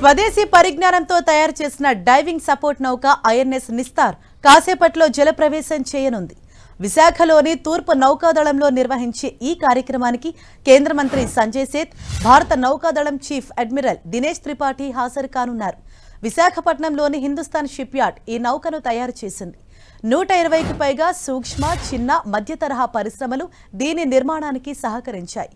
స్వదేశీ పరిజ్ఞానంతో తయారు చేసిన డైవింగ్ సపోర్ట్ నౌక ఐఎన్ఎస్ నిస్తార్ కాసేపట్లో జలప్రవేశం చేయనుంది. విశాఖలోని తూర్పు నౌకాదళంలో నిర్వహించే ఈ కార్యక్రమానికి కేంద్ర మంత్రి సంజయ్ సేత్, భారత నౌకాదళం చీఫ్ అడ్మిరల్ దినేష్ త్రిపాఠి హాజరు కానున్నారు. విశాఖపట్నంలోని హిందుస్థాన్ షిప్ యార్డ్ ఈ నౌకను తయారు చేసింది. 120కి పైగా సూక్ష్మ, చిన్న, మధ్య తరహా పరిశ్రమలు దీని నిర్మాణానికి సహకరించాయి.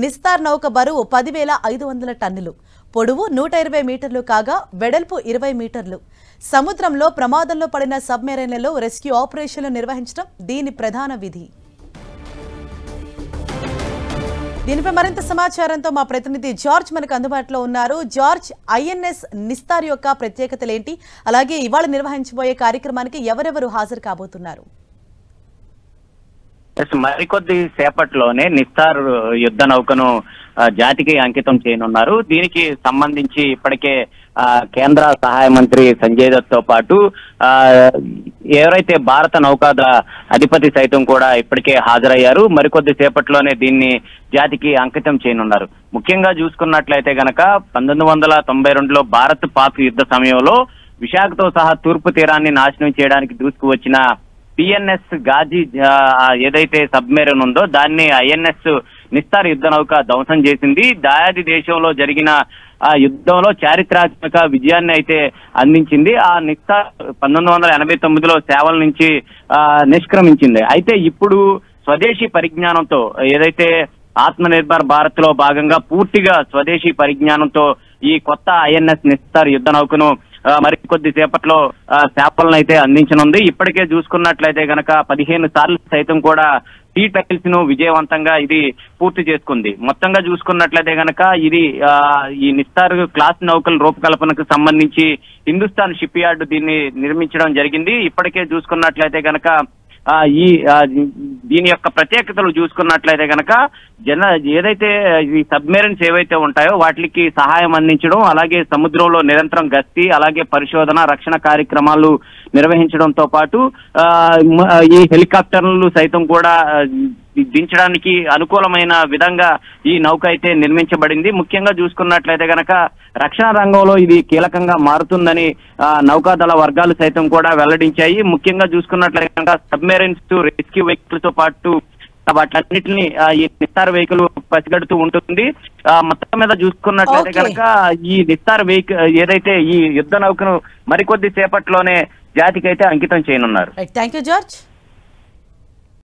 నిస్తార్ నౌక బరువు 10,500 టన్నులు, పొడవు 120 మీటర్లు కాగా వెడల్పు 20 మీటర్లు. సముద్రంలో ప్రమాదంలో పడిన సబ్మెరైన్లలో రెస్క్యూ ఆపరేషన్లు నిర్వహించడం దీని ప్రధాన విధి. దీనిపై మరింత సమాచారంతో మా ప్రతినిధి జార్జ్ మనకు అందుబాటులో ఉన్నారు. జార్జ్, ఐఎన్ఎస్ నిస్తార్ యొక్క ప్రత్యేకతలేంటి, అలాగే ఇవాళ నిర్వహించబోయే కార్యక్రమానికి ఎవరెవరు హాజరు కాబోతున్నారు? మరికొద్ది సేపట్లోనే నిస్తార్ యుద్ధ నౌకను జాతికి అంకితం చేయనున్నారు. దీనికి సంబంధించి ఇప్పటికే కేంద్ర సహాయ మంత్రి సంజయ్ దత్ తో పాటు ఎవరైతే భారత నౌకాదళ అధిపతి సైతం కూడా ఇప్పటికే హాజరయ్యారు. మరికొద్ది సేపట్లోనే దీన్ని జాతికి అంకితం చేయనున్నారు. ముఖ్యంగా చూసుకున్నట్లయితే గనక 1992లో భారత్ పాక్ యుద్ధ సమయంలో విశాఖతో సహా తూర్పు తీరాన్ని నాశనం చేయడానికి దూసుకువచ్చిన పిఎన్ఎస్ గాజీ ఏదైతే సబ్మెరైన్ ఉందో దాన్ని ఐఎన్ఎస్ నిస్తార్ యుద్ధ నౌక ధ్వంసం చేసింది. దాయాది దేశంలో జరిగిన ఆ యుద్ధంలో చారిత్రాత్మక విజయాన్ని అయితే అందించింది. ఆ నిస్తార్ 1989లో సేవల నుంచి నిష్క్రమించింది. అయితే ఇప్పుడు స్వదేశీ పరిజ్ఞానంతో ఏదైతే ఆత్మనిర్భర్ భారత్ లో భాగంగా పూర్తిగా స్వదేశీ పరిజ్ఞానంతో ఈ కొత్త ఐఎన్ఎస్ నిస్తార్ యుద్ధ నౌకను మరికొద్ది సేపట్లో సేవలను అయితే అందించనుంది. ఇప్పటికే చూసుకున్నట్లయితే గనక 15 సార్లు సైతం కూడా సీ ట్రయల్స్ ను విజయవంతంగా ఇది పూర్తి చేసుకుంది. మొత్తంగా చూసుకున్నట్లయితే గనక ఇది ఈ నిస్తార్ క్లాస్ నౌకల రూపకల్పనకు సంబంధించి హిందుస్థాన్ షిప్ యార్డ్ దీన్ని నిర్మించడం జరిగింది. ఇప్పటికే చూసుకున్నట్లయితే గనక దీని యొక్క ప్రత్యేకతలు చూసుకున్నట్లయితే గనక ఏదైతే ఈ సబ్మెరైన్స్ ఏవైతే ఉంటాయో వాటికి సహాయం అందించడం, అలాగే సముద్రంలో నిరంతరం గస్తీ, అలాగే పరిశోధన, రక్షణ కార్యక్రమాలు నిర్వహించడంతో పాటు ఈ హెలికాప్టర్లు సైతం కూడా దించడానికి అనుకూలమైన విధంగా ఈ నౌక అయితే నిర్మించబడింది. ముఖ్యంగా చూసుకున్నట్లయితే గనక రక్షణ రంగంలో ఇది కీలకంగా మారుతుందని నౌకాదళ వర్గాలు సైతం కూడా వెల్లడించాయి. ముఖ్యంగా చూసుకున్నట్లయితే కనుక సబ్మెరైన్స్, రెస్క్యూ వెహికల్ తో పాటు వాటిన్నిటిని ఈ నిస్తార్ వెహికల్ పసిగడుతూ ఉంటుంది. మొత్తం మీద చూసుకున్నట్లయితే కనుక ఈ నిస్తార్ వెహికల్ ఏదైతే ఈ యుద్ధ నౌకను మరికొద్ది సేపట్లోనే జాతికి అయితే అంకితం చేయనున్నారు. Thank you George.